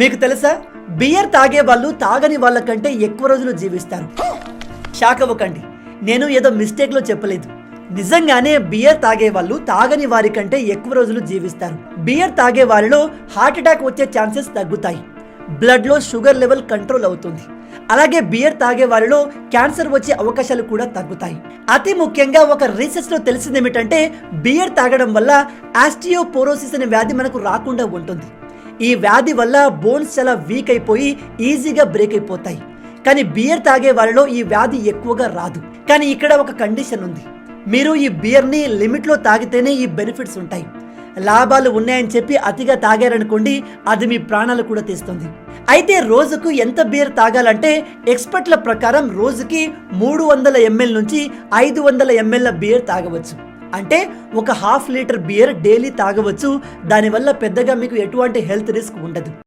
మీకు తెలుసా, బియర్ తాగే వాళ్ళు తాగని వాళ్ళ కంటే ఎక్కువ రోజులు జీవిస్తారు. షాక్ అవ్వకండి, నేను ఏదో మిస్టేక్లో చెప్పలేదు. నిజంగానే బియర్ తాగే వాళ్ళు తాగని వారి కంటే ఎక్కువ రోజులు జీవిస్తారు. బియర్ తాగే వారిలో హార్ట్ అటాక్ వచ్చే ఛాన్సెస్ తగ్గుతాయి. బ్లడ్లో షుగర్ లెవెల్ కంట్రోల్ అవుతుంది. అలాగే బియర్ తాగే వారిలో క్యాన్సర్ వచ్చే అవకాశాలు కూడా తగ్గుతాయి. అతి ముఖ్యంగా ఒక రీసెర్చ్లో తెలిసింది ఏమిటంటే, బియర్ తాగడం వల్ల ఆస్టియోపోరోసిస్ అనే వ్యాధి మనకు రాకుండా ఉంటుంది. ఈ వ్యాధి వల్ల బోన్స్ చాలా వీక్ అయిపోయి ఈజీగా బ్రేక్ అయిపోతాయి. కానీ బియర్ తాగే వారిలో ఈ వ్యాధి ఎక్కువగా రాదు. కానీ ఇక్కడ ఒక కండిషన్ ఉంది. మీరు ఈ బియర్ని లిమిట్లో తాగితేనే ఈ బెనిఫిట్స్ ఉంటాయి. లాభాలు ఉన్నాయని చెప్పి అతిగా తాగారనుకోండి, అది మీ ప్రాణాలు కూడా తీస్తుంది. అయితే రోజుకు ఎంత బియర్ తాగాలంటే, ఎక్స్పర్ట్ల ప్రకారం రోజుకి 300 ml నుంచి 500 ml బియర్ తాగవచ్చు. అంటే ఒక ½ లీటర్ బియర్ డైలీ తాగవచ్చు. దానివల్ల పెద్దగా మీకు ఎటువంటి హెల్త్ రిస్క్ ఉండదు.